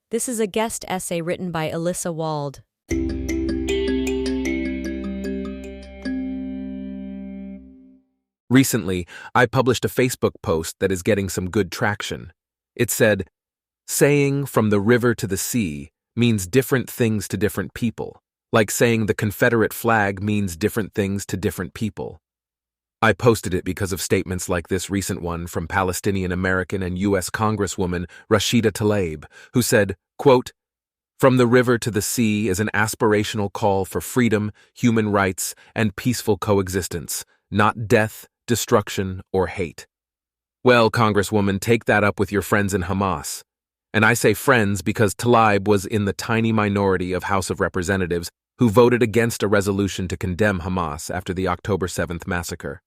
This is a guest essay written by Alyssa Wald. Recently, I published a Facebook post that is getting some good traction. It said, "Saying from the river to the sea means different things to different people, like saying the Confederate flag means different things to different people." I posted it because of statements like this recent one from Palestinian American and U.S. Congresswoman Rashida Tlaib, who said, quote, "From the river to the sea is an aspirational call for freedom, human rights, and peaceful coexistence, not death, destruction, or hate." Well, Congresswoman, take that up with your friends in Hamas. And I say friends because Tlaib was in the tiny minority of House of Representatives who voted against a resolution to condemn Hamas after the October 7th massacre.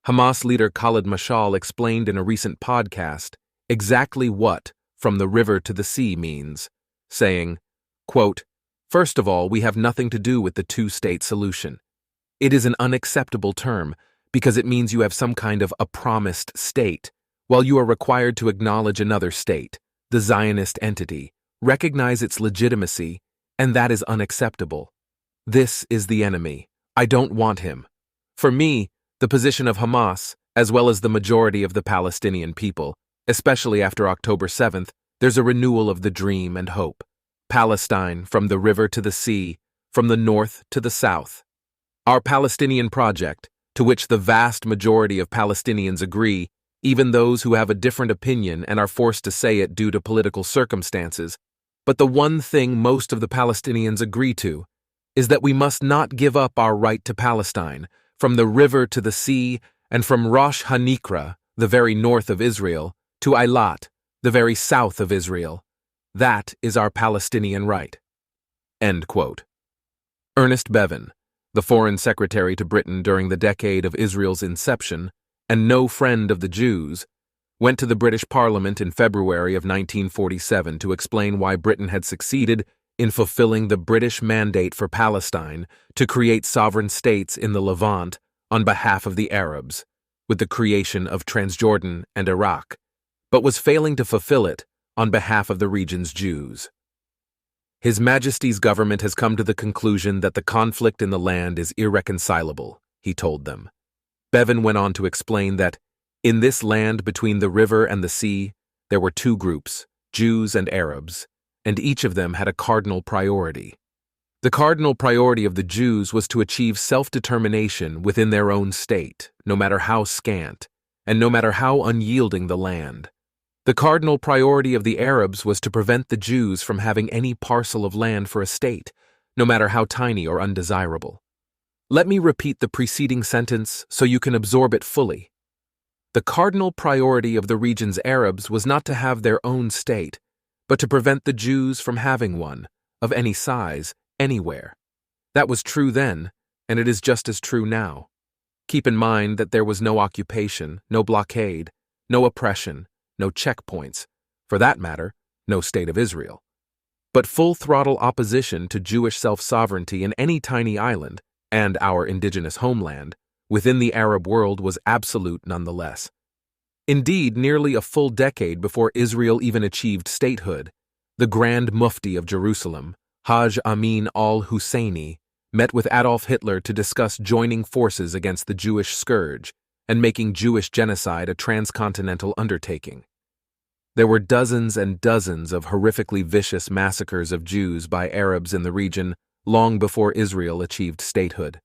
Hamas leader Khalid Mashal explained in a recent podcast exactly what "from the river to the sea" means, saying, quote, "First of all, we have nothing to do with the two-state solution. It is an unacceptable term because it means you have some kind of a promised state, while you are required to acknowledge another state, the Zionist entity, recognize its legitimacy, and that is unacceptable. This is the enemy. I don't want him. For me, the position of Hamas, as well as the majority of the Palestinian people, especially after October 7th, there's a renewal of the dream and hope. Palestine, from the river to the sea, from the north to the south. Our Palestinian project, to which the vast majority of Palestinians agree, even those who have a different opinion and are forced to say it due to political circumstances. But the one thing most of the Palestinians agree to is that we must not give up our right to Palestine, from the river to the sea, and from Rosh Hanikra, the very north of Israel, to Eilat, the very south of Israel. That is our Palestinian right." End quote. Ernest Bevin, the Foreign Secretary to Britain during the decade of Israel's inception, and no friend of the Jews, went to the British Parliament in February of 1947 to explain why Britain had succeeded in fulfilling the British mandate for Palestine to create sovereign states in the Levant on behalf of the Arabs, with the creation of Transjordan and Iraq, but was failing to fulfill it on behalf of the region's Jews. His Majesty's government has come to the conclusion that the conflict in the land is irreconcilable, he told them. Bevin went on to explain that, in this land between the river and the sea, there were two groups, Jews and Arabs, and each of them had a cardinal priority. The cardinal priority of the Jews was to achieve self-determination within their own state, no matter how scant, and no matter how unyielding the land. The cardinal priority of the Arabs was to prevent the Jews from having any parcel of land for a state, no matter how tiny or undesirable. Let me repeat the preceding sentence so you can absorb it fully. The cardinal priority of the region's Arabs was not to have their own state, but to prevent the Jews from having one, of any size, anywhere. That was true then, and it is just as true now. Keep in mind that there was no occupation, no blockade, no oppression, no checkpoints, for that matter, no state of Israel. But full-throttle opposition to Jewish self-sovereignty in any tiny island, and our indigenous homeland, within the Arab world was absolute nonetheless. Indeed, nearly a full decade before Israel even achieved statehood, the Grand Mufti of Jerusalem, Haj Amin al-Husseini, met with Adolf Hitler to discuss joining forces against the Jewish scourge and making Jewish genocide a transcontinental undertaking. There were dozens and dozens of horrifically vicious massacres of Jews by Arabs in the region long before Israel achieved statehood.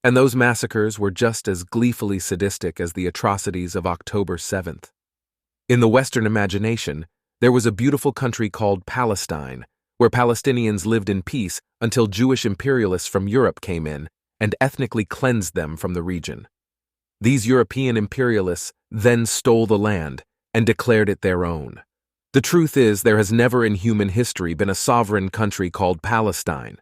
And those massacres were just as gleefully sadistic as the atrocities of October 7th. In the Western imagination, there was a beautiful country called Palestine, where Palestinians lived in peace until Jewish imperialists from Europe came in and ethnically cleansed them from the region. These European imperialists then stole the land and declared it their own. The truth is, there has never in human history been a sovereign country called Palestine.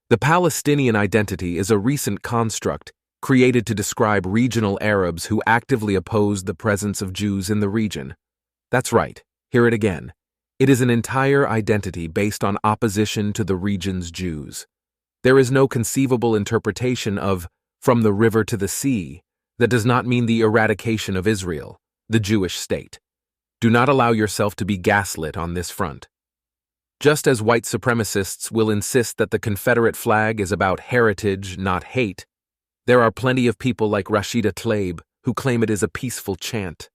The Palestinian identity is a recent construct created to describe regional Arabs who actively opposed the presence of Jews in the region. That's right, hear it again. It is an entire identity based on opposition to the region's Jews. There is no conceivable interpretation of "from the river to the sea" that does not mean the eradication of Israel, the Jewish state. Do not allow yourself to be gaslit on this front. Just as white supremacists will insist that the Confederate flag is about heritage, not hate, there are plenty of people like Rashida Tlaib who claim it is a peaceful chant.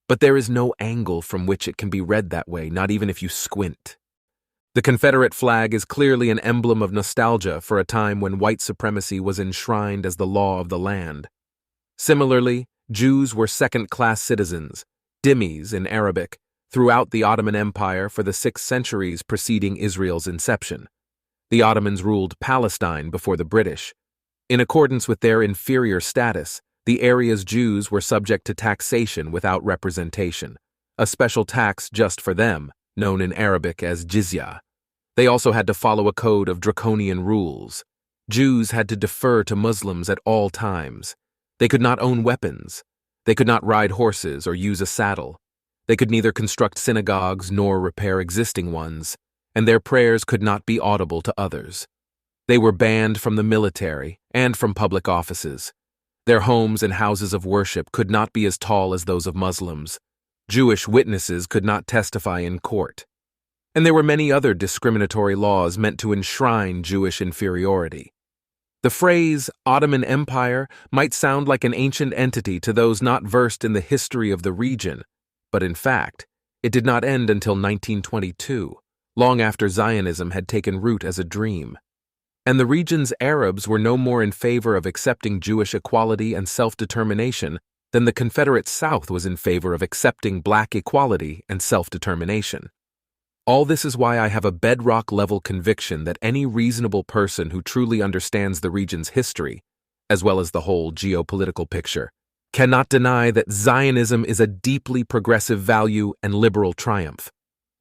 But there is no angle from which it can be read that way, not even if you squint. The Confederate flag is clearly an emblem of nostalgia for a time when white supremacy was enshrined as the law of the land. Similarly, Jews were second-class citizens, dhimmis in Arabic, throughout the Ottoman Empire for the 6 centuries preceding Israel's inception. The Ottomans ruled Palestine before the British. In accordance with their inferior status, the area's Jews were subject to taxation without representation, a special tax just for them, known in Arabic as jizya. They also had to follow a code of draconian rules. Jews had to defer to Muslims at all times. They could not own weapons. They could not ride horses or use a saddle. They could neither construct synagogues nor repair existing ones, and their prayers could not be audible to others. They were banned from the military and from public offices. Their homes and houses of worship could not be as tall as those of Muslims. Jewish witnesses could not testify in court. And there were many other discriminatory laws meant to enshrine Jewish inferiority. The phrase Ottoman Empire might sound like an ancient entity to those not versed in the history of the region, but in fact, it did not end until 1922, long after Zionism had taken root as a dream. And the region's Arabs were no more in favor of accepting Jewish equality and self-determination than the Confederate South was in favor of accepting black equality and self-determination. All this is why I have a bedrock-level conviction that any reasonable person who truly understands the region's history, as well as the whole geopolitical picture, cannot deny that Zionism is a deeply progressive value and liberal triumph.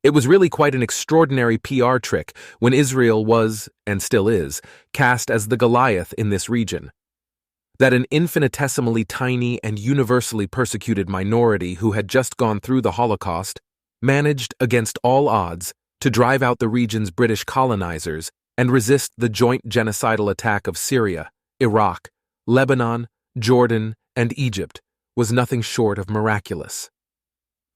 It was really quite an extraordinary PR trick when Israel was, and still is, cast as the Goliath in this region. That an infinitesimally tiny and universally persecuted minority who had just gone through the Holocaust managed, against all odds, to drive out the region's British colonizers and resist the joint genocidal attack of Syria, Iraq, Lebanon, Jordan, and Egypt was nothing short of miraculous.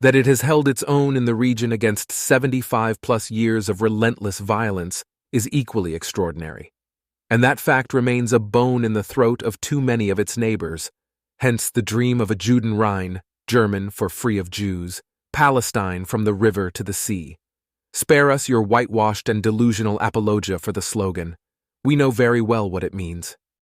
That it has held its own in the region against 75-plus years of relentless violence is equally extraordinary. And that fact remains a bone in the throat of too many of its neighbors, hence the dream of a Judenrein, German for free of Jews, Palestine from the river to the sea. Spare us your whitewashed and delusional apologia for the slogan. We know very well what it means.